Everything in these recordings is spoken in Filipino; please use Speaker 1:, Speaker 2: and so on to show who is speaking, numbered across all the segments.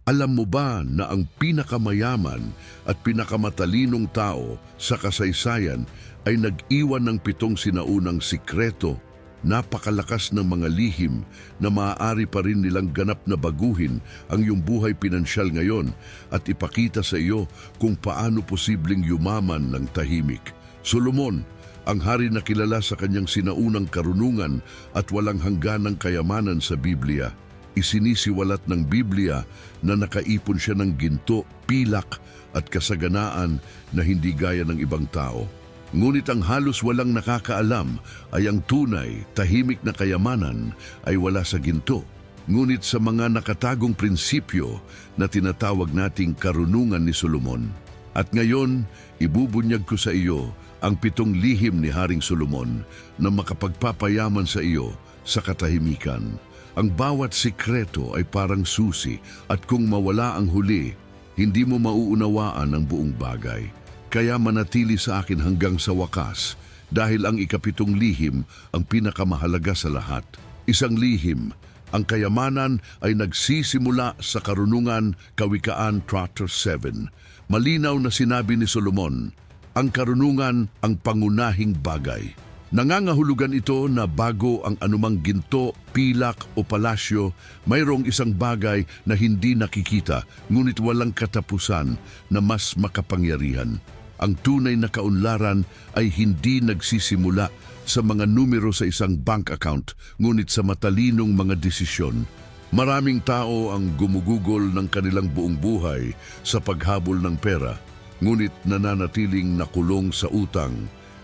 Speaker 1: Alam mo ba na ang pinakamayaman at pinakamatalinong tao sa kasaysayan ay nag-iwan ng 7 sinaunang sikreto, napakalakas ng mga lihim na maaari pa rin nilang ganap na baguhin ang iyong buhay pinansyal ngayon at ipakita sa iyo kung paano posibleng yumaman ng tahimik. Solomon, ang hari na kilala sa kanyang sinaunang karunungan at walang hangganang kayamanan sa Biblia, isinisiwalat ng Biblia na nakaipon siya ng ginto, pilak at kasaganaan na hindi gaya ng ibang tao. Ngunit ang halos walang nakakaalam ay ang tunay, tahimik na kayamanan ay wala sa ginto, ngunit sa mga nakatagong prinsipyo na tinatawag nating karunungan ni Solomon. At ngayon, ibubunyag ko sa iyo ang 7 lihim ni Haring Solomon na makapagpapayaman sa iyo sa katahimikan. Ang bawat sikreto ay parang susi at kung mawala ang huli, hindi mo mauunawaan ang buong bagay. Kaya manatili sa akin hanggang sa wakas dahil ang ika-7 lihim ang pinakamahalaga sa lahat. Isang lihim, ang kayamanan ay nagsisimula sa karunungan, Kawikaan 7. Malinaw na sinabi ni Solomon, ang karunungan ang pangunahing bagay. Nangangahulugan ito na bago ang anumang ginto, pilak o palasyo, mayroong isang bagay na hindi nakikita ngunit walang katapusan na mas makapangyarihan. Ang tunay na kaunlaran ay hindi nagsisimula sa mga numero sa isang bank account ngunit sa matalinong mga desisyon. Maraming tao ang gumugugol ng kanilang buong buhay sa paghabol ng pera ngunit nananatiling nakulong sa utang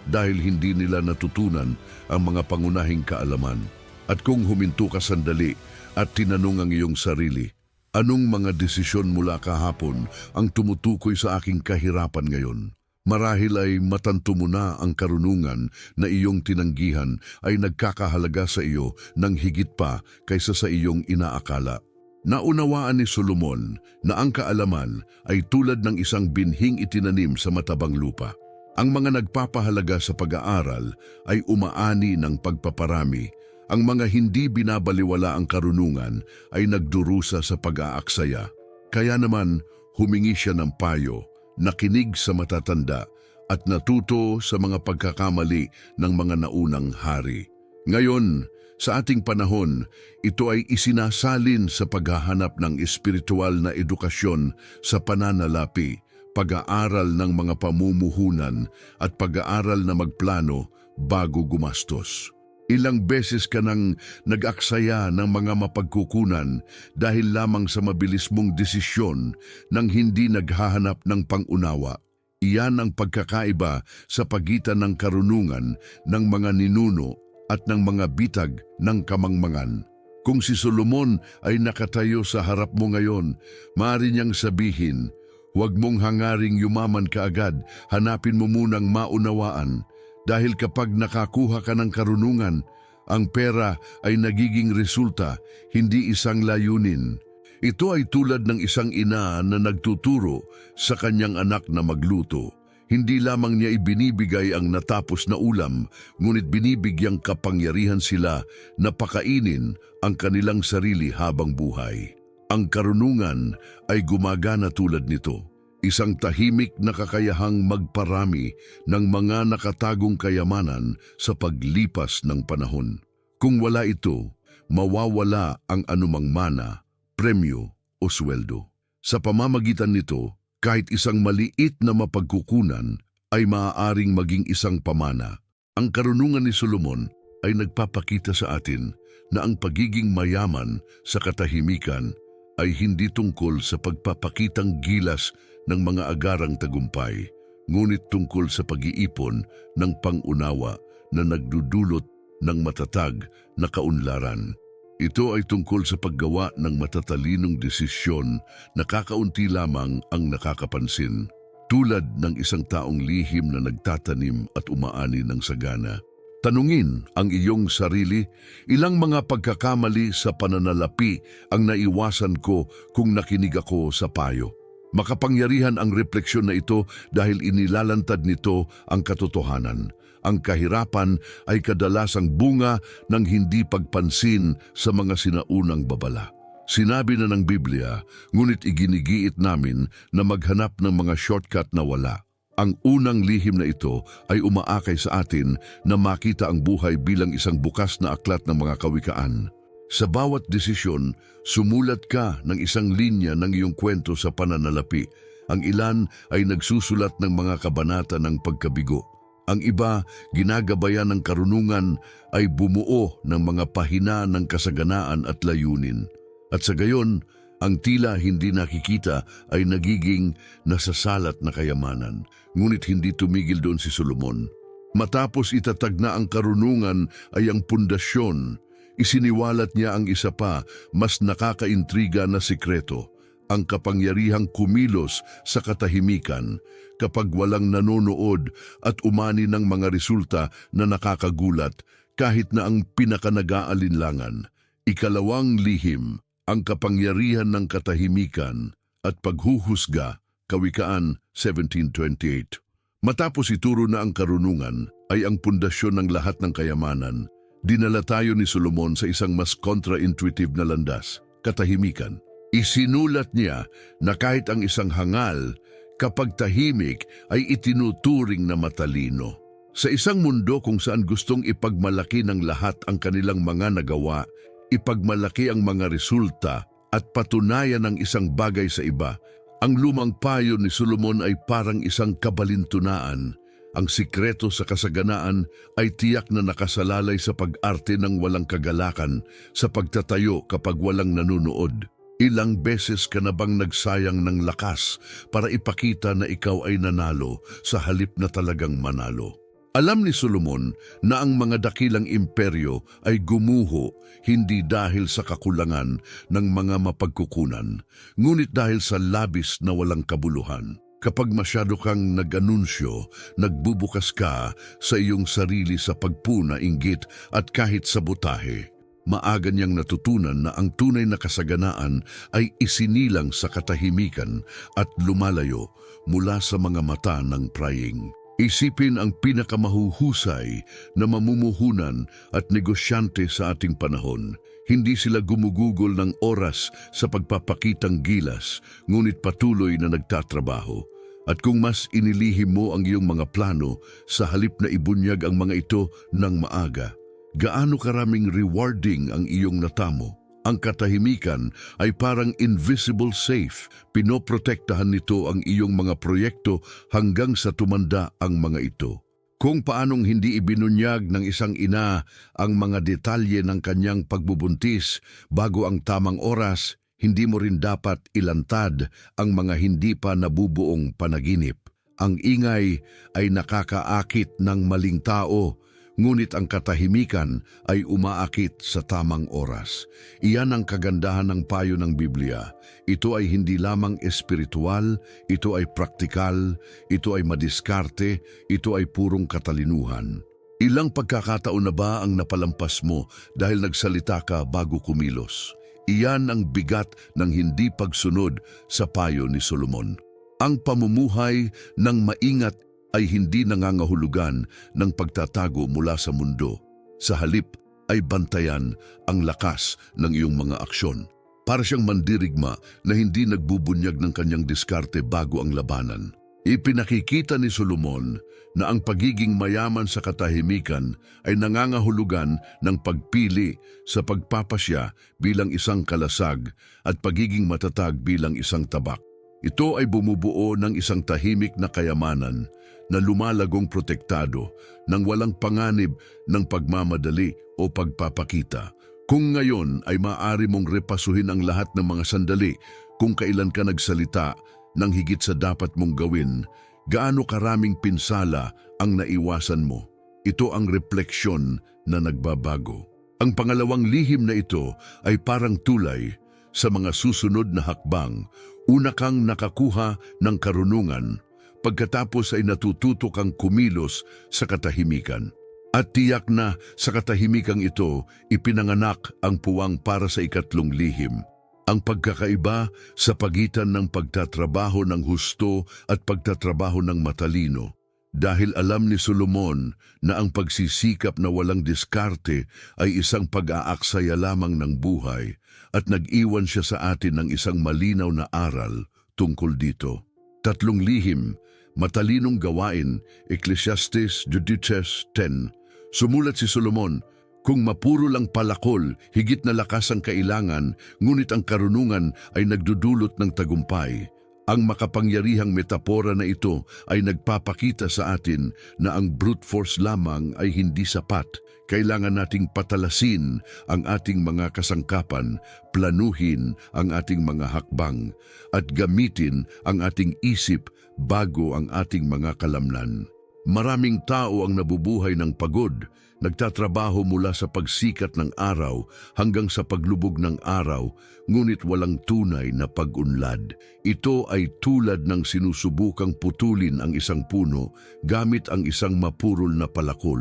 Speaker 1: dahil hindi nila natutunan ang mga pangunahing kaalaman. At kung huminto ka sandali at tinanong ang iyong sarili, anong mga desisyon mula kahapon ang tumutukoy sa aking kahirapan ngayon? Marahil ay matanto mo na ang karunungan na iyong tinanggihan ay nagkakahalaga sa iyo ng higit pa kaysa sa iyong inaakala. Naunawaan ni Solomon na ang kaalaman ay tulad ng isang binhing itinanim sa matabang lupa. Ang mga nagpapahalaga sa pag-aaral ay umaani ng pagpaparami. Ang mga hindi binabaliwala ang karunungan ay nagdurusa sa pag-aaksaya. Kaya naman humingi siya ng payo, nakinig sa matatanda at natuto sa mga pagkakamali ng mga naunang hari. Ngayon, sa ating panahon, ito ay isinasalin sa paghahanap ng espiritual na edukasyon sa pananalapi, pag-aaral ng mga pamumuhunan at pag-aaral na magplano bago gumastos. Ilang beses ka nang nag-aksaya ng mga mapagkukunan dahil lamang sa mabilis mong desisyon nang hindi naghahanap ng pangunawa. Iyan ang pagkakaiba sa pagitan ng karunungan ng mga ninuno at ng mga bitag ng kamangmangan. Kung si Solomon ay nakatayo sa harap mo ngayon, maaari niyang sabihin, huwag mong hangaring yumaman kaagad, hanapin mo munang maunawaan. Dahil kapag nakakuha ka ng karunungan, ang pera ay nagiging resulta, hindi isang layunin. Ito ay tulad ng isang ina na nagtuturo sa kanyang anak na magluto. Hindi lamang niya ibinibigay ang natapos na ulam, ngunit binibigyang kapangyarihan sila na pakainin ang kanilang sarili habang buhay. Ang karunungan ay gumagana tulad nito. Isang tahimik na kakayahang magparami ng mga nakatagong kayamanan sa paglipas ng panahon. Kung wala ito, mawawala ang anumang mana, premyo o sweldo. Sa pamamagitan nito, kahit isang maliit na mapagkukunan ay maaaring maging isang pamana. Ang karunungan ni Solomon ay nagpapakita sa atin na ang pagiging mayaman sa katahimikan ay hindi tungkol sa pagpapakitang gilas ng mga agarang tagumpay, ngunit tungkol sa pag-iipon ng pangunawa na nagdudulot ng matatag na kaunlaran. Ito ay tungkol sa paggawa ng matatalinong desisyon na kakaunti lamang ang nakakapansin, tulad ng isang taong lihim na nagtatanim at umaani ng sagana. Tanungin ang iyong sarili, ilang mga pagkakamali sa pananalapi ang naiwasan ko kung nakinig ako sa payo. Makapangyarihan ang refleksyon na ito dahil inilalantad nito ang katotohanan. Ang kahirapan ay kadalasang bunga ng hindi pagpansin sa mga sinaunang babala. Sinabi na ng Biblia, ngunit iginigiit namin na maghanap ng mga shortcut na wala. Ang unang lihim na ito ay umaakay sa atin na makita ang buhay bilang isang bukas na aklat ng mga kawikaan. Sa bawat desisyon, sumulat ka ng isang linya ng iyong kwento sa pananalapi. Ang ilan ay nagsusulat ng mga kabanata ng pagkabigo. Ang iba, ginagabayan ng karunungan, ay bumuo ng mga pahina ng kasaganaan at layunin. At sa gayon, ang tila hindi nakikita ay nagiging nasasalat na kayamanan. Ngunit hindi tumigil doon si Solomon. Matapos itatag na ang karunungan ay ang pundasyon, isiniwalat niya ang isa pa, mas nakakaintriga na sikreto, ang kapangyarihang kumilos sa katahimikan kapag walang nanonood at umani ng mga resulta na nakakagulat kahit na ang pinakanag-aalinlangan. Ikalawang lihim, ang kapangyarihan ng katahimikan at paghuhusga, Kawikaan 17:28. Matapos ituro na ang karunungan ay ang pundasyon ng lahat ng kayamanan, dinala tayo ni Solomon sa isang mas contra-intuitive na landas, katahimikan. Isinulat niya na kahit ang isang hangal, kapag tahimik ay itinuturing na matalino. Sa isang mundo kung saan gustong ipagmalaki ng lahat ang kanilang mga nagawa, ipagmalaki ang mga resulta at patunayan ang isang bagay sa iba, ang lumang payo ni Solomon ay parang isang kabalintunaan. Ang sikreto sa kasaganaan ay tiyak na nakasalalay sa pag-arte ng walang kagalakan, sa pagtatayo kapag walang nanunood. Ilang beses ka na bang nagsayang ng lakas para ipakita na ikaw ay nanalo sa halip na talagang manalo? Alam ni Solomon na ang mga dakilang imperyo ay gumuho hindi dahil sa kakulangan ng mga mapagkukunan, ngunit dahil sa labis na walang kabuluhan. Kapag masyado kang nag-anunsyo, nagbubukas ka sa iyong sarili sa pagpuna, inggit at kahit sabotahe. Maaga niyang natutunan na ang tunay na kasaganaan ay isinilang sa katahimikan at lumalayo mula sa mga mata ng prying. Isipin ang pinakamahuhusay na mamumuhunan at negosyante sa ating panahon. Hindi sila gumugugol ng oras sa pagpapakitang gilas, ngunit patuloy na nagtatrabaho. At kung mas inilihim mo ang iyong mga plano sa halip na ibunyag ang mga ito ng maaga, gaano karaming rewarding ang iyong natamo? Ang katahimikan ay parang invisible safe. Pinoprotektahan nito ang iyong mga proyekto hanggang sa tumanda ang mga ito. Kung paanong hindi ibinunyag ng isang ina ang mga detalye ng kanyang pagbubuntis bago ang tamang oras, hindi mo rin dapat ilantad ang mga hindi pa nabubuong panaginip. Ang ingay ay nakakaakit ng maling tao, ngunit ang katahimikan ay umaakit sa tamang oras. Iyan ang kagandahan ng payo ng Biblia. Ito ay hindi lamang espiritual, ito ay praktikal, ito ay madiskarte, ito ay purong katalinuhan. Ilang pagkakataon na ba ang napalampas mo dahil nagsalita ka bago kumilos? Iyan ang bigat ng hindi pagsunod sa payo ni Solomon. Ang pamumuhay ng maingat ay hindi nangangahulugan ng pagtatago mula sa mundo. Sa halip ay bantayan ang lakas ng iyong mga aksyon. Para siyang mandirigma na hindi nagbubunyag ng kanyang diskarte bago ang labanan. Ipinakikita ni Solomon na ang pagiging mayaman sa katahimikan ay nangangahulugan ng pagpili sa pagpapasya bilang isang kalasag at pagiging matatag bilang isang tabak. Ito ay bumubuo ng isang tahimik na kayamanan na lumalagong protektado ng walang panganib ng pagmamadali o pagpapakita. Kung ngayon ay maaari mong repasuhin ang lahat ng mga sandali kung kailan ka nagsalita ng higit sa dapat mong gawin, gaano karaming pinsala ang naiwasan mo. Ito ang refleksyon na nagbabago. Ang pangalawang lihim na ito ay parang tulay sa mga susunod na hakbang. Una kang nakakuha ng karunungan, pagkatapos ay natututo kang kumilos sa katahimikan. At tiyak na sa katahimikang ito, ipinanganak ang puwang para sa ikatlong lihim. Ang pagkakaiba sa pagitan ng pagtatrabaho ng husto at pagtatrabaho ng matalino. Dahil alam ni Solomon na ang pagsisikap na walang diskarte ay isang pag-aaksaya lamang ng buhay, at nag-iwan siya sa atin ng isang malinaw na aral tungkol dito. 3 lihim, matalinong gawain, Ecclesiastes, Judices 10. Sumulat si Solomon, kung mapuro lang palakol, higit na lakas ang kailangan, ngunit ang karunungan ay nagdudulot ng tagumpay. Ang makapangyarihang metapora na ito ay nagpapakita sa atin na ang brute force lamang ay hindi sapat. Kailangan nating patalasin ang ating mga kasangkapan, planuhin ang ating mga hakbang, at gamitin ang ating isip bago ang ating mga kalamnan. Maraming tao ang nabubuhay ng pagod, nagtatrabaho mula sa pagsikat ng araw hanggang sa paglubog ng araw, ngunit walang tunay na pag-unlad. Ito ay tulad ng sinusubukang putulin ang isang puno gamit ang isang mapurol na palakol.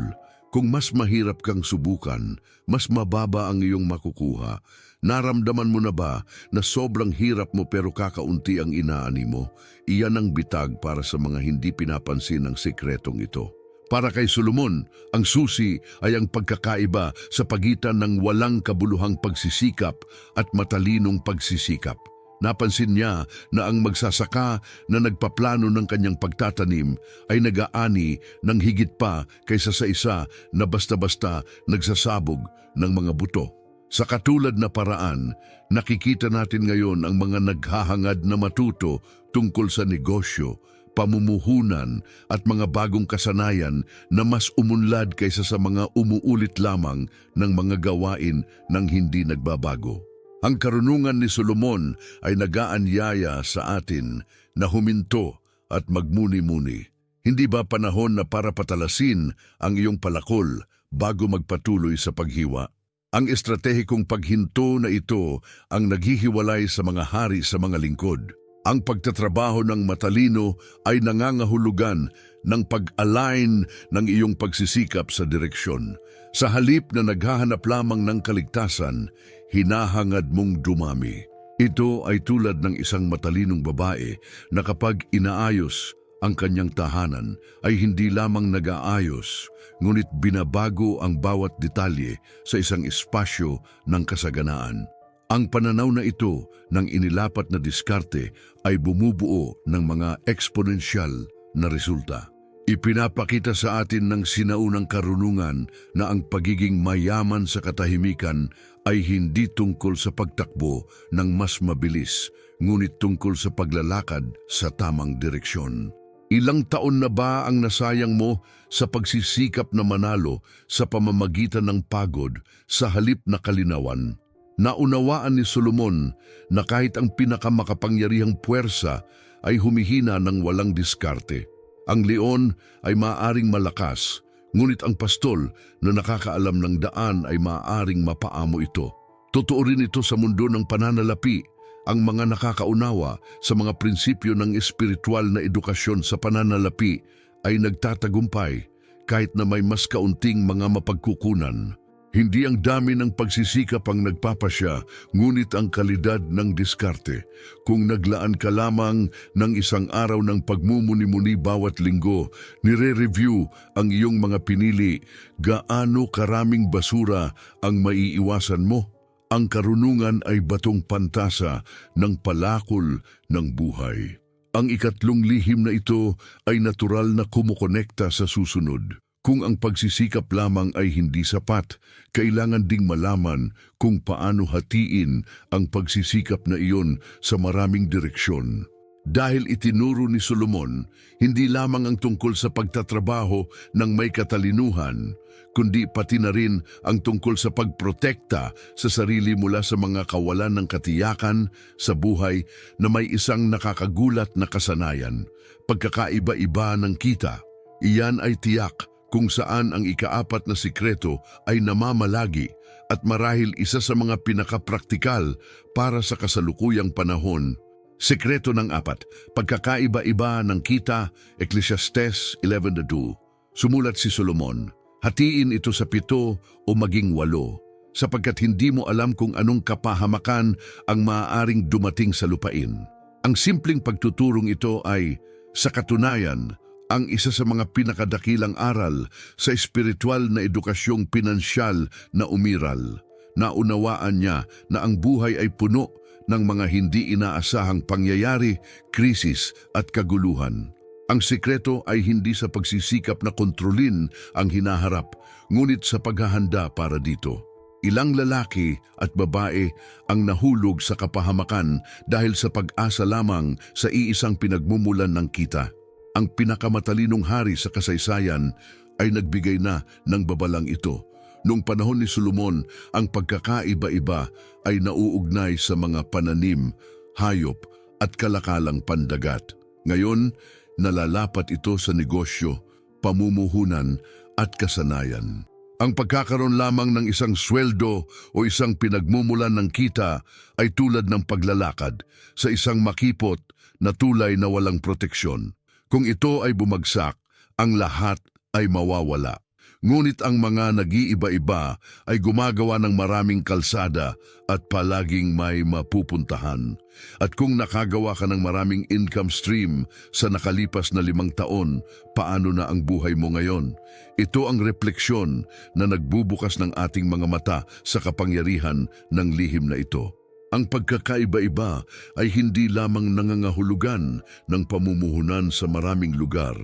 Speaker 1: Kung mas mahirap kang subukan, mas mababa ang iyong makukuha. Naramdaman mo na ba na sobrang hirap mo pero kakaunti ang inaani mo? Iyan ang bitag para sa mga hindi pinapansin ng sekretong ito. Para kay Solomon, ang susi ay ang pagkakaiba sa pagitan ng walang kabuluhang pagsisikap at matalinong pagsisikap. Napansin niya na ang magsasaka na nagpaplano ng kanyang pagtatanim ay nag-aani ng higit pa kaysa sa isa na basta-basta nagsasabog ng mga buto. Sa katulad na paraan, nakikita natin ngayon ang mga naghahangad na matuto tungkol sa negosyo, pamumuhunan at mga bagong kasanayan na mas umunlad kaysa sa mga umuulit lamang ng mga gawain ng hindi nagbabago. Ang karunungan ni Solomon ay nag-aanyaya sa atin na huminto at magmuni-muni. Hindi ba panahon na para patalasin ang iyong palakol bago magpatuloy sa paghiwa? Ang estratehikong paghinto na ito ang naghihiwalay sa mga hari sa mga lingkod. Ang pagtatrabaho ng matalino ay nangangahulugan ng pag-align ng iyong pagsisikap sa direksyon. Sa halip na naghahanap lamang ng kaligtasan, hinahangad mong dumami. Ito ay tulad ng isang matalinong babae na kapag inaayos ang kanyang tahanan ay hindi lamang nag-aayos, ngunit binabago ang bawat detalye sa isang espasyo ng kasaganaan. Ang pananaw na ito ng inilapat na diskarte ay bumubuo ng mga eksponensyal na resulta. Ipinapakita sa atin ng sinaunang karunungan na ang pagiging mayaman sa katahimikan ay hindi tungkol sa pagtakbo ng mas mabilis, ngunit tungkol sa paglalakad sa tamang direksyon. Ilang taon na ba ang nasayang mo sa pagsisikap na manalo sa pamamagitan ng pagod sa halip na kalinawan? Naunawaan ni Solomon na kahit ang pinakamakapangyarihang puwersa ay humihina ng walang diskarte. Ang leon ay maaaring malakas, ngunit ang pastol na nakakaalam ng daan ay maaaring mapaamo ito. Totoo rin ito sa mundo ng pananalapi. Ang mga nakakaunawa sa mga prinsipyo ng espiritual na edukasyon sa pananalapi ay nagtatagumpay kahit na may mas kaunting mga mapagkukunan. Hindi ang dami ng pagsisikap ang nagpapasya, ngunit ang kalidad ng diskarte. Kung naglaan ka lamang ng isang araw ng pagmumuni-muni bawat linggo, nire-review ang iyong mga pinili, gaano karaming basura ang maiiwasan mo? Ang karunungan ay batong pantasa ng palakol ng buhay. Ang ikatlong lihim na ito ay natural na kumukonekta sa susunod. Kung ang pagsisikap lamang ay hindi sapat, kailangan ding malaman kung paano hatiin ang pagsisikap na iyon sa maraming direksyon. Dahil itinuro ni Solomon, hindi lamang ang tungkol sa pagtatrabaho ng may katalinuhan, kundi pati na rin ang tungkol sa pagprotekta sa sarili mula sa mga kawalan ng katiyakan sa buhay na may isang nakakagulat na kasanayan, pagkakaiba-iba ng kita. Iyan ay tiyak kung saan ang ikaapat na sikreto ay namamalagi at marahil isa sa mga pinakapraktikal para sa kasalukuyang panahon. Sikreto ng 4, pagkakaiba-iba ng kita, Ecclesiastes 11:2. Sumulat si Solomon, hatiin ito sa 7 o maging 8, sapagkat hindi mo alam kung anong kapahamakan ang maaaring dumating sa lupain. Ang simpleng pagtuturong ito ay, sa katunayan, ang isa sa mga pinakadakilang aral sa espiritual na edukasyong pinansyal na umiral. Naunawaan niya na ang buhay ay puno ng mga hindi inaasahang pangyayari, krisis at kaguluhan. Ang sikreto ay hindi sa pagsisikap na kontrolin ang hinaharap, ngunit sa paghahanda para dito. Ilang lalaki at babae ang nahulog sa kapahamakan dahil sa pag-asa lamang sa iisang pinagmumulan ng kita. Ang pinakamatalinong hari sa kasaysayan ay nagbigay na ng babalang ito. Noong panahon ni Solomon, ang pagkakaiba-iba ay nauugnay sa mga pananim, hayop at kalakalang pandagat. Ngayon, nalalapat ito sa negosyo, pamumuhunan at kasanayan. Ang pagkakaroon lamang ng isang sweldo o isang pinagmumulan ng kita ay tulad ng paglalakad sa isang makipot na tulay na walang proteksyon. Kung ito ay bumagsak, ang lahat ay mawawala. Ngunit ang mga nag-iiba-iba ay gumagawa ng maraming kalsada at palaging may mapupuntahan. At kung nakagawa ka ng maraming income stream sa nakalipas na 5 taon, paano na ang buhay mo ngayon? Ito ang refleksyon na nagbubukas ng ating mga mata sa kapangyarihan ng lihim na ito. Ang pagkakaiba-iba ay hindi lamang nangangahulugan ng pamumuhunan sa maraming lugar,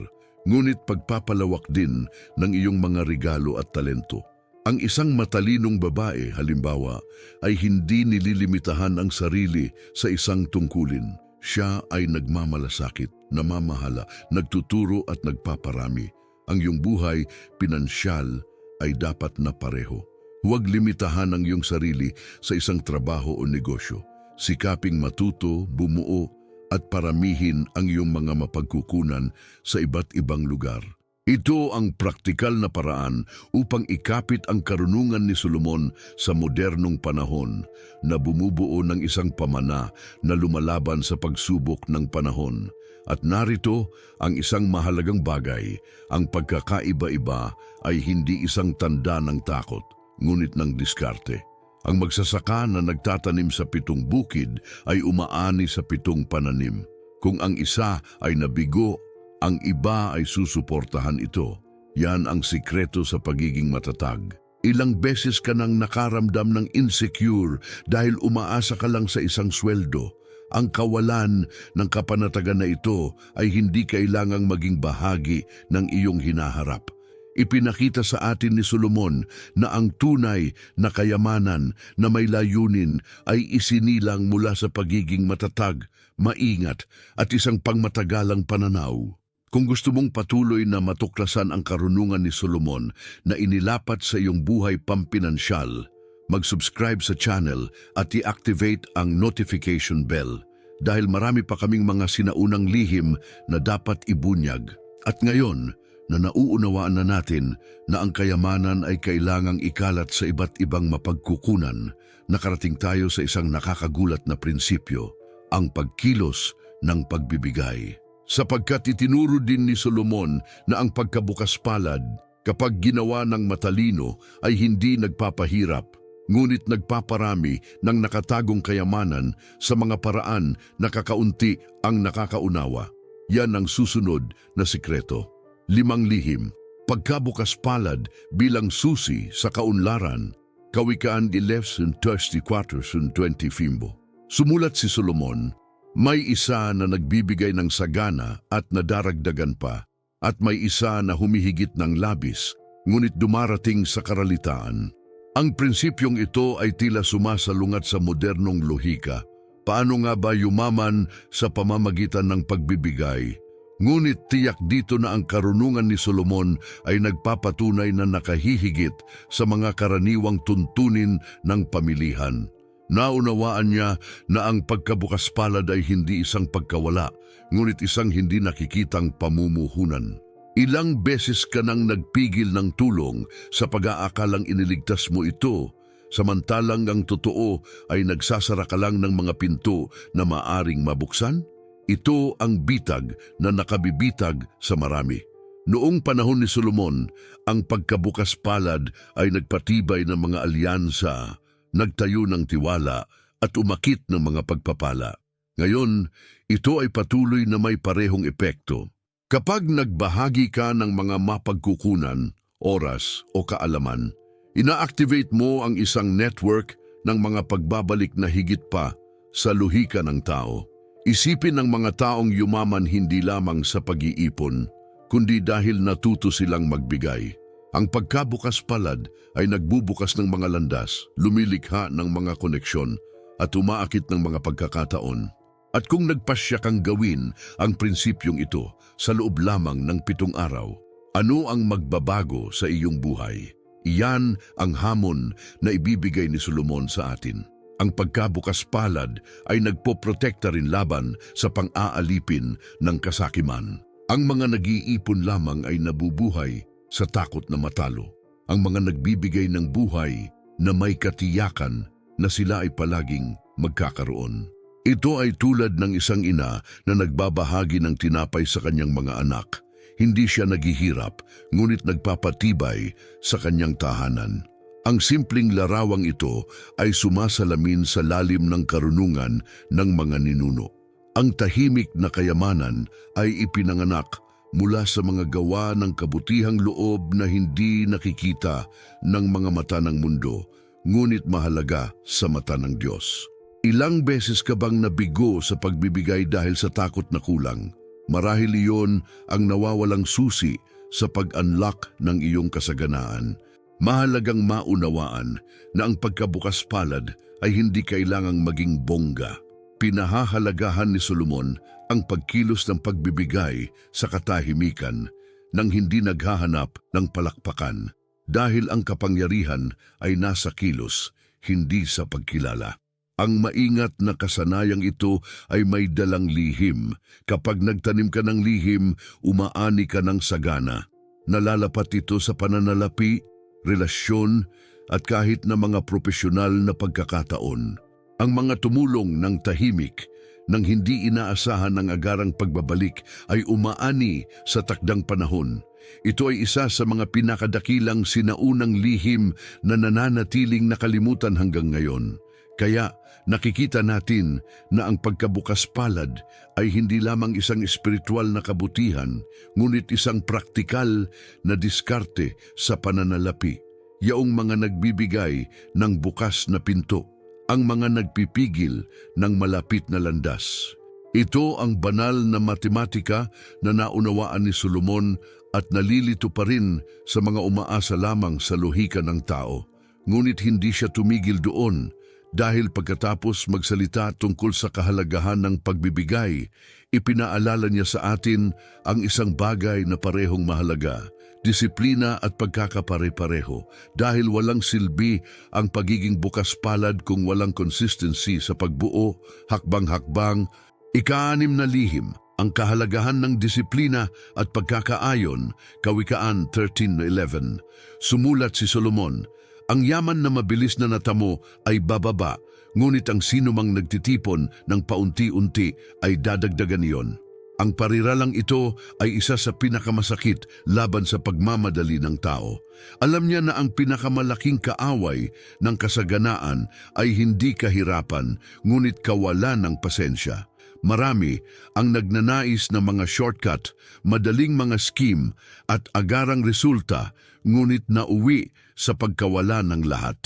Speaker 1: ngunit pagpapalawak din ng iyong mga regalo at talento. Ang isang matalinong babae, halimbawa, ay hindi nililimitahan ang sarili sa isang tungkulin. Siya ay nagmamalasakit, namamahala, nagtuturo at nagpaparami. Ang iyong buhay, pinansyal, ay dapat na pareho. Huwag limitahan ang iyong sarili sa isang trabaho o negosyo. Sikaping matuto, bumuo, at paramihin ang iyong mga mapagkukunan sa iba't ibang lugar. Ito ang praktikal na paraan upang ikapit ang karunungan ni Solomon sa modernong panahon na bumubuo ng isang pamana na lumalaban sa pagsubok ng panahon. At narito ang isang mahalagang bagay, ang pagkakaiba-iba ay hindi isang tanda ng takot, ngunit ng diskarte. Ang magsasaka na nagtatanim sa 7 bukid ay umaani sa 7 pananim. Kung ang isa ay nabigo, ang iba ay susuportahan ito. Yan ang sikreto sa pagiging matatag. Ilang beses ka nang nakaramdam ng insecure dahil umaasa ka lang sa isang sweldo. Ang kawalan ng kapanatagan na ito ay hindi kailangang maging bahagi ng iyong hinaharap. Ipinakita sa atin ni Solomon na ang tunay na kayamanan na may layunin ay isinilang mula sa pagiging matatag, maingat at isang pangmatagalang pananaw. Kung gusto mong patuloy na matuklasan ang karunungan ni Solomon na inilapat sa iyong buhay pampinansyal, mag-subscribe sa channel at i-activate ang notification bell dahil marami pa kaming mga sinaunang lihim na dapat ibunyag. At ngayon, na nauunawaan na natin na ang kayamanan ay kailangang ikalat sa iba't ibang mapagkukunan, nakarating tayo sa isang nakakagulat na prinsipyo, ang pagkilos ng pagbibigay. Sapagkat itinuro din ni Solomon na ang pagkabukas palad, kapag ginawa ng matalino, ay hindi nagpapahirap, ngunit nagpaparami ng nakatagong kayamanan sa mga paraan na kakaunti ang nakakaunawa. Yan ang susunod na sikreto. 5 lihim, pagkabukas palad bilang susi sa kaunlaran, Kawikaan 11:34-20 Fimbo. Sumulat si Solomon, may isa na nagbibigay ng sagana at nadaragdagan pa, at may isa na humihigit ng labis, ngunit dumarating sa karalitaan. Ang prinsipyong ito ay tila sumasalungat sa modernong lohika. Paano nga ba yumaman sa pamamagitan ng pagbibigay? Ngunit tiyak dito na ang karunungan ni Solomon ay nagpapatunay na nakahihigit sa mga karaniwang tuntunin ng pamilihan. Naunawaan niya na ang pagkabukas palad ay hindi isang pagkawala, ngunit isang hindi nakikitang pamumuhunan. Ilang beses ka nang nagpigil ng tulong sa pag-aakalang iniligtas mo ito, samantalang ang totoo ay nagsasara ka lang ng mga pinto na maaring mabuksan? Ito ang bitag na nakabibitag sa marami. Noong panahon ni Solomon, ang pagkabukas palad ay nagpatibay ng mga alyansa, nagtayo ng tiwala at umakit ng mga pagpapala. Ngayon, ito ay patuloy na may parehong epekto. Kapag nagbahagi ka ng mga mapagkukunan, oras o kaalaman, Ina-activate mo ang isang network ng mga pagbabalik na higit pa sa luhika ng tao. Isipin ng mga taong yumaman hindi lamang sa pag-iipon, kundi dahil natuto silang magbigay. Ang pagkabukas palad ay nagbubukas ng mga landas, lumilikha ng mga koneksyon at umaakit ng mga pagkakataon. At kung nagpasya kang gawin ang prinsipyong ito sa loob lamang ng 7 araw, ano ang magbabago sa iyong buhay? Iyan ang hamon na ibibigay ni Solomon sa atin. Ang pagkabukas palad ay nagpoprotekta rin laban sa pang-aalipin ng kasakiman. Ang mga nag-iipon lamang ay nabubuhay sa takot na matalo. Ang mga nagbibigay ng buhay na may katiyakan na sila ay palaging magkakaroon. Ito ay tulad ng isang ina na nagbabahagi ng tinapay sa kanyang mga anak. Hindi siya naghihirap, ngunit nagpapatibay sa kanyang tahanan. Ang simpleng larawang ito ay sumasalamin sa lalim ng karunungan ng mga ninuno. Ang tahimik na kayamanan ay ipinanganak mula sa mga gawa ng kabutihang loob na hindi nakikita ng mga mata ng mundo, ngunit mahalaga sa mata ng Diyos. Ilang beses ka bang nabigo sa pagbibigay dahil sa takot na kulang? Marahil iyon ang nawawalang susi sa pag-unlock ng iyong kasaganaan. Mahalagang maunawaan na ang pagkabukas palad ay hindi kailangang maging bongga. Pinahahalagahan ni Solomon ang pagkilos ng pagbibigay sa katahimikan nang hindi naghahanap ng palakpakan dahil ang kapangyarihan ay nasa kilos, hindi sa pagkilala. Ang maingat na kasanayang ito ay may dalang lihim. Kapag nagtanim ka ng lihim, umaani ka ng sagana. Nalalapat ito sa pananalapi, relasyon, at kahit na mga profesional na pagkakataon. Ang mga tumulong ng tahimik, nang hindi inaasahan ng agarang pagbabalik, ay umaani sa takdang panahon. Ito ay isa sa mga pinakadakilang sinaunang lihim na nananatiling nakalimutan hanggang ngayon. Kaya nakikita natin na ang pagkabukas palad ay hindi lamang isang espiritual na kabutihan, ngunit isang praktikal na diskarte sa pananalapi. Yaong mga nagbibigay ng bukas na pinto, ang mga nagpipigil ng malapit na landas. Ito ang banal na matematika na naunawaan ni Solomon at nalilito pa rin sa mga umaasa lamang sa luhika ng tao. Ngunit hindi siya tumigil doon. Dahil pagkatapos magsalita tungkol sa kahalagahan ng pagbibigay, ipinaalala niya sa atin ang isang bagay na parehong mahalaga, disiplina at pagkakapare-pareho. Dahil walang silbi ang pagiging bukas palad kung walang consistency sa pagbuo, hakbang-hakbang. Ika-6 na lihim, ang kahalagahan ng disiplina at pagkakaayon, Kawikaan 13:11. Sumulat si Solomon, ang yaman na mabilis na natamo ay bababa, ngunit ang sinumang nagtitipon ng paunti-unti ay dadagdagan iyon. Ang pariralang ito ay isa sa pinakamasakit laban sa pagmamadali ng tao. Alam niya na ang pinakamalaking kaaway ng kasaganaan ay hindi kahirapan, ngunit kawalan ng pasensya. Marami ang nagnanais ng mga shortcut, madaling mga scheme at agarang resulta, ngunit nauwi sa pagkawala ng lahat.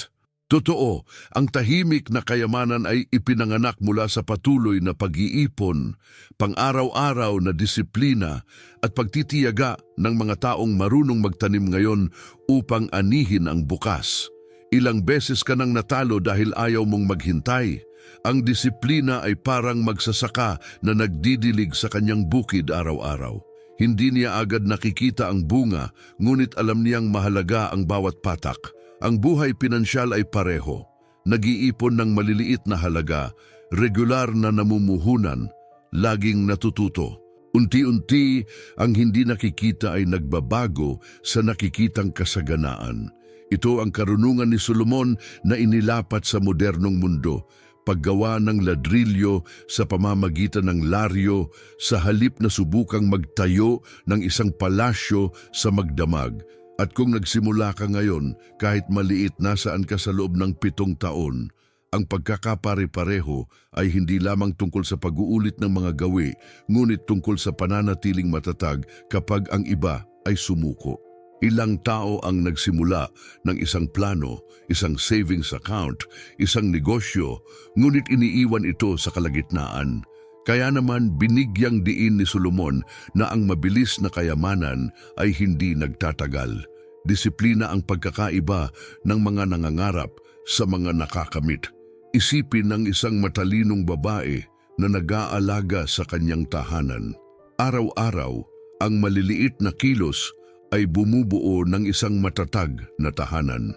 Speaker 1: Totoo, ang tahimik na kayamanan ay ipinanganak mula sa patuloy na pag-iipon, pang-araw-araw na disiplina at pagtitiyaga ng mga taong marunong magtanim ngayon upang anihin ang bukas. Ilang beses ka nang natalo dahil ayaw mong maghintay. Ang disiplina ay parang magsasaka na nagdidilig sa kanyang bukid araw-araw. Hindi niya agad nakikita ang bunga, ngunit alam niyang mahalaga ang bawat patak. Ang buhay pinansyal ay pareho. Nag-iipon ng maliliit na halaga, regular na namumuhunan, laging natututo. Unti-unti, ang hindi nakikita ay nagbabago sa nakikitang kasaganaan. Ito ang karunungan ni Solomon na inilapat sa modernong mundo. Paggawa ng ladrilyo sa pamamagitan ng laryo sa halip na subukang magtayo ng isang palasyo sa magdamag. At kung nagsimula ka ngayon, kahit maliit nasaan ka sa loob ng 7 taon, ang pagkakapare-pareho ay hindi lamang tungkol sa pag-uulit ng mga gawi, ngunit tungkol sa pananatiling matatag kapag ang iba ay sumuko. Ilang tao ang nagsimula ng isang plano, isang savings account, isang negosyo, ngunit iniiwan ito sa kalagitnaan. Kaya naman binigyang diin ni Solomon na ang mabilis na kayamanan ay hindi nagtatagal. Disiplina ang pagkakaiba ng mga nangangarap sa mga nakakamit. Isipin ng isang matalinong babae na nag-aalaga sa kanyang tahanan. Araw-araw, ang maliliit na kilos ay bumubuo ng isang matatag na tahanan.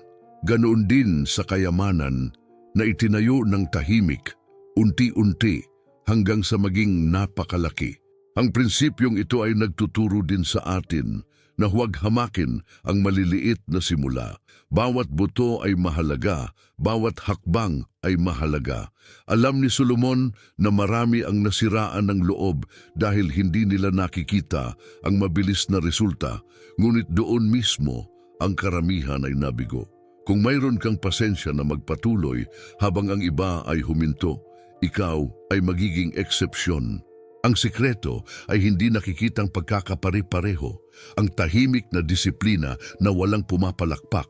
Speaker 1: Ganoon din sa kayamanan na itinayo ng tahimik, unti-unti, hanggang sa maging napakalaki. Ang prinsipyong ito ay nagtuturo din sa atin na huwag hamakin ang maliliit na simula. Bawat buto ay mahalaga, bawat hakbang ay mahalaga. Alam ni Solomon na marami ang nasiraan ng loob dahil hindi nila nakikita ang mabilis na resulta, ngunit doon mismo ang karamihan ay nabigo. Kung mayroon kang pasensya na magpatuloy habang ang iba ay huminto, ikaw ay magiging eksepsyon. Ang sikreto ay hindi nakikitang pagkakapare-pareho, ang tahimik na disiplina na walang pumapalakpak.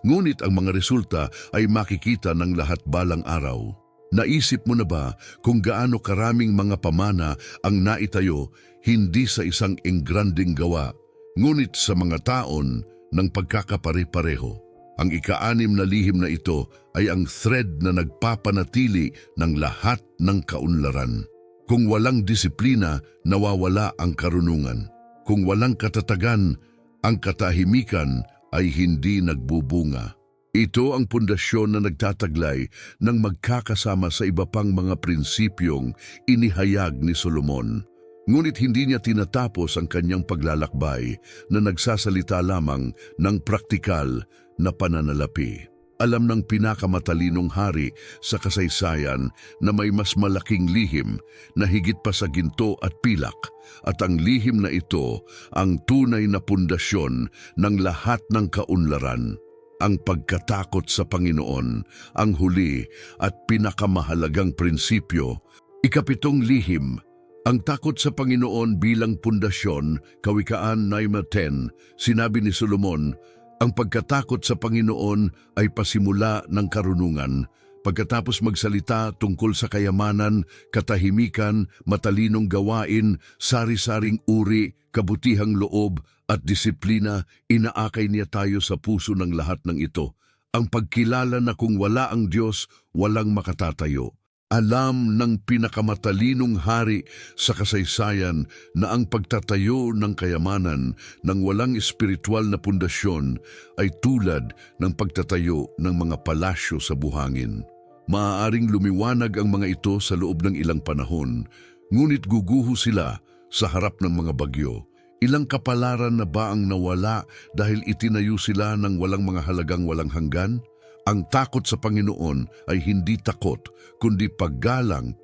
Speaker 1: Ngunit ang mga resulta ay makikita ng lahat balang araw. Naisip mo na ba kung gaano karaming mga pamana ang naitayo hindi sa isang engranding gawa, ngunit sa mga taon ng pagkakapare-pareho? Ang ika-6 na lihim na ito ay ang thread na nagpapanatili ng lahat ng kaunlaran. Kung walang disiplina, nawawala ang karunungan. Kung walang katatagan, ang katahimikan ay hindi nagbubunga. Ito ang pundasyon na nagtataglay ng magkakasama sa iba pang mga prinsipyong inihayag ni Solomon. Ngunit hindi niya tinatapos ang kanyang paglalakbay na nagsasalita lamang ng praktikal na pananalapi. Alam ng pinakamatalinong hari sa kasaysayan na may mas malaking lihim na higit pa sa ginto at pilak, at ang lihim na ito ang tunay na pundasyon ng lahat ng kaunlaran. Ang pagkatakot sa Panginoon, ang huli at pinakamahalagang prinsipyo. Ika-7 lihim, ang takot sa Panginoon bilang pundasyon, Kawikaan 9:10, sinabi ni Solomon, ang pagkatakot sa Panginoon ay pasimula ng karunungan. Pagkatapos magsalita tungkol sa kayamanan, katahimikan, matalinong gawain, sari-saring uri, kabutihang loob at disiplina, inaakay niya tayo sa puso ng lahat ng ito. Ang pagkilala na kung wala ang Diyos, walang makatatayo. Alam ng pinakamatalinong hari sa kasaysayan na ang pagtatayo ng kayamanan ng walang espiritual na pundasyon ay tulad ng pagtatayo ng mga palasyo sa buhangin. Maaaring lumiwanag ang mga ito sa loob ng ilang panahon, ngunit guguho sila sa harap ng mga bagyo. Ilang kapalaran na ba ang nawala dahil itinayo sila ng walang mga halagang walang hanggan? Ang takot sa Panginoon ay hindi takot, kundi paggalang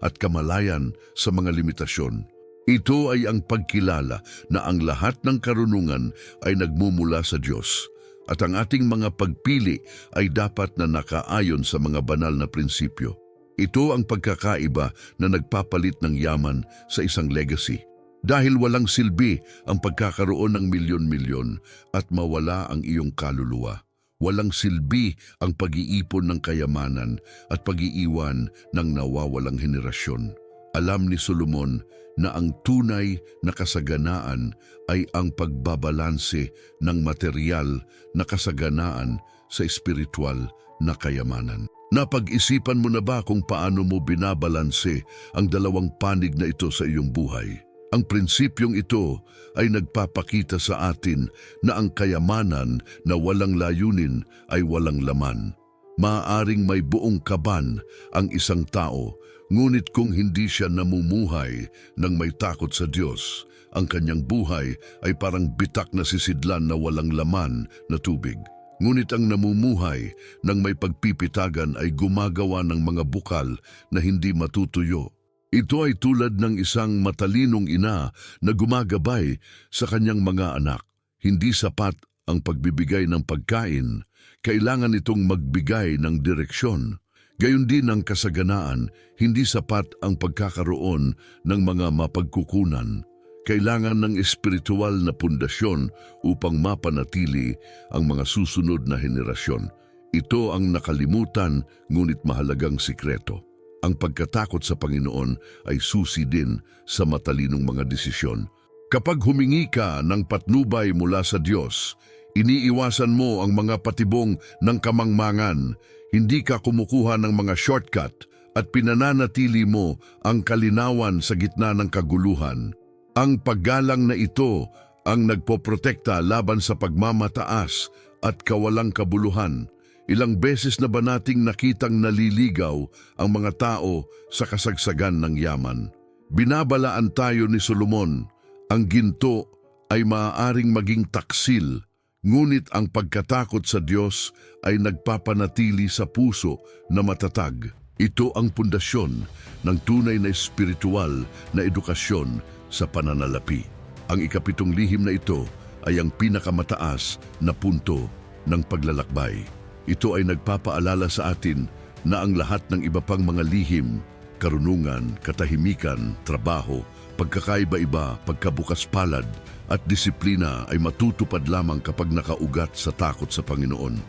Speaker 1: at kamalayan sa mga limitasyon. Ito ay ang pagkilala na ang lahat ng karunungan ay nagmumula sa Diyos, at ang ating mga pagpili ay dapat na nakaayon sa mga banal na prinsipyo. Ito ang pagkakaiba na nagpapalit ng yaman sa isang legacy. Dahil walang silbi ang pagkakaroon ng milyon-milyon at mawala ang iyong kaluluwa. Walang silbi ang pag-iipon ng kayamanan at pag-iiwan ng nawawalang henerasyon. Alam ni Solomon na ang tunay na kasaganaan ay ang pagbabalanse ng material na kasaganaan sa espiritual na kayamanan. Napag-isipan mo na ba kung paano mo binabalanse ang dalawang panig na ito sa iyong buhay? Ang prinsipyong ito ay nagpapakita sa atin na ang kayamanan na walang layunin ay walang laman. Maaaring may buong kaban ang isang tao, ngunit kung hindi siya namumuhay ng may takot sa Diyos, ang kanyang buhay ay parang bitak na sisidlan na walang laman na tubig. Ngunit ang namumuhay ng may pagpipitagan ay gumagawa ng mga bukal na hindi matutuyo. Ito ay tulad ng isang matalinong ina na gumagabay sa kanyang mga anak. Hindi sapat ang pagbibigay ng pagkain, kailangan itong magbigay ng direksyon. Gayon din ang kasaganaan, hindi sapat ang pagkakaroon ng mga mapagkukunan. Kailangan ng espiritual na pundasyon upang mapanatili ang mga susunod na henerasyon. Ito ang nakalimutan ngunit mahalagang sikreto. Ang pagkatakot sa Panginoon ay susi din sa matalinong mga desisyon. Kapag humingi ka ng patnubay mula sa Diyos, iniiwasan mo ang mga patibong ng kamangmangan, hindi ka kumukuha ng mga shortcut at pinananatili mo ang kalinawan sa gitna ng kaguluhan. Ang paggalang na ito ang nagpoprotekta laban sa pagmamataas at kawalang kabuluhan. Ilang beses na ba nating nakitang naliligaw ang mga tao sa kasagsagan ng yaman? Binabalaan tayo ni Solomon, ang ginto ay maaaring maging taksil, ngunit ang pagkatakot sa Diyos ay nagpapanatili sa puso na matatag. Ito ang pundasyon ng tunay na espiritual na edukasyon sa pananalapi. Ang ikapitong lihim na ito ay ang pinakamataas na punto ng paglalakbay. Ito ay nagpapaalala sa atin na ang lahat ng iba pang mga lihim, karunungan, katahimikan, trabaho, pagkakaiba-iba, pagkabukas palad at disiplina ay matutupad lamang kapag nakaugat sa takot sa Panginoon.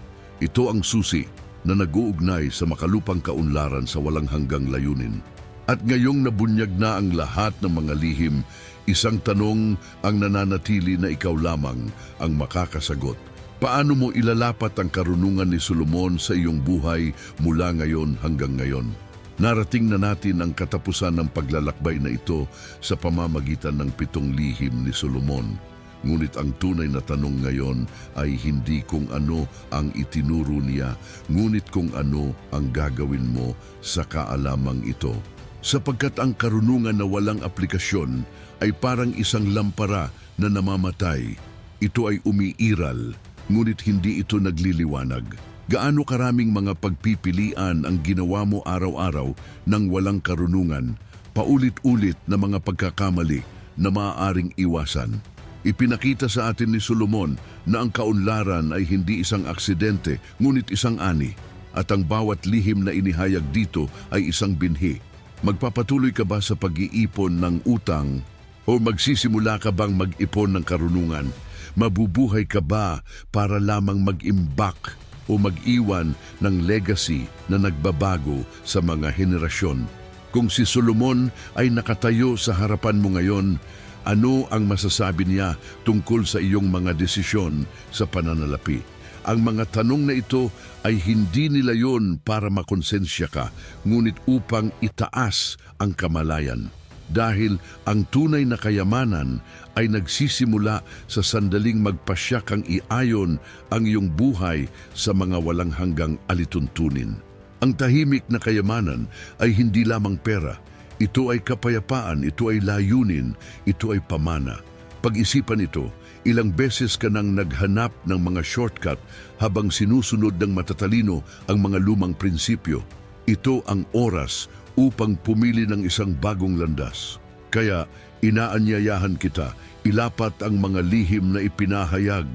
Speaker 1: Ito ang susi na nag-uugnay sa makalupang kaunlaran sa walang hanggang layunin. At ngayong nabunyag na ang lahat ng mga lihim, isang tanong ang nananatili na ikaw lamang ang makakasagot. Paano mo ilalapat ang karunungan ni Solomon sa iyong buhay mula ngayon hanggang ngayon? Narating na natin ang katapusan ng paglalakbay na ito sa pamamagitan ng 7 lihim ni Solomon. Ngunit ang tunay na tanong ngayon ay hindi kung ano ang itinuro niya, ngunit kung ano ang gagawin mo sa kaalamang ito. Sapagkat ang karunungan na walang aplikasyon ay parang isang lampara na namamatay. Ito ay umiiral, ngunit hindi ito nagliliwanag. Gaano karaming mga pagpipilian ang ginawa mo araw-araw ng walang karunungan, paulit-ulit na mga pagkakamali na maaaring iwasan. Ipinakita sa atin ni Solomon na ang kaunlaran ay hindi isang aksidente, ngunit isang ani, at ang bawat lihim na inihayag dito ay isang binhi. Magpapatuloy ka ba sa pag-iipon ng utang o magsisimula ka bang mag-ipon ng karunungan? Mabubuhay ka ba para lamang mag-imbak o mag-iwan ng legacy na nagbabago sa mga henerasyon? Kung si Solomon ay nakatayo sa harapan mo ngayon, ano ang masasabi niya tungkol sa iyong mga desisyon sa pananalapi? Ang mga tanong na ito ay hindi nila yon para makonsensya ka, ngunit upang itaas ang kamalayan. Dahil ang tunay na kayamanan ay nagsisimula sa sandaling magpasya kang iayon ang iyong buhay sa mga walang hanggang alituntunin. Ang tahimik na kayamanan ay hindi lamang pera. Ito ay kapayapaan, ito ay layunin, ito ay pamana. Pag-isipan ito, ilang beses ka nang naghanap ng mga shortcut habang sinusunod ng matatalino ang mga lumang prinsipyo. Ito ang oras upang pumili ng isang bagong landas. Kaya inaanyayahan kita, ilapat ang mga lihim na ipinahayag.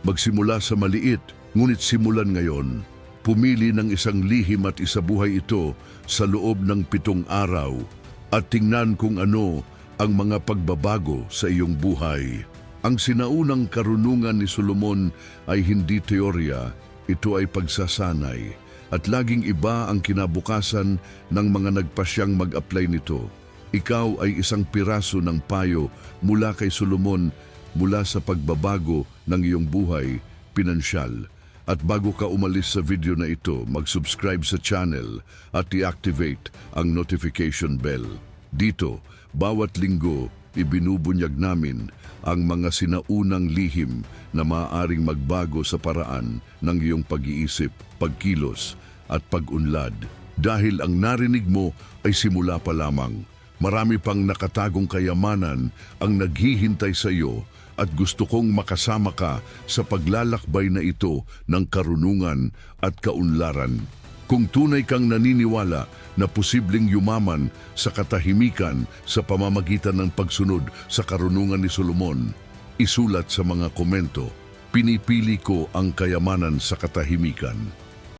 Speaker 1: Magsimula sa maliit, ngunit simulan ngayon. Pumili ng isang lihim at isabuhay ito sa loob ng 7 araw at tingnan kung ano ang mga pagbabago sa iyong buhay. Ang sinaunang karunungan ni Solomon ay hindi teorya, ito ay pagsasanay. At laging iba ang kinabukasan ng mga nagpasyang mag-apply nito. Ikaw ay isang piraso ng payo mula kay Solomon mula sa pagbabago ng iyong buhay, pinansyal. At bago ka umalis sa video na ito, mag-subscribe sa channel at i-activate ang notification bell. Dito, bawat linggo, ibinubunyag namin ang mga sinaunang lihim na maaaring magbago sa paraan ng iyong pag-iisip, pagkilos at pag-unlad. Dahil ang narinig mo ay simula pa lamang. Marami pang nakatagong kayamanan ang naghihintay sa iyo at gusto kong makasama ka sa paglalakbay na ito ng karunungan at kaunlaran. Kung tunay kang naniniwala na posibleng yumaman sa katahimikan sa pamamagitan ng pagsunod sa karunungan ni Solomon, isulat sa mga komento, pinipili ko ang kayamanan sa katahimikan.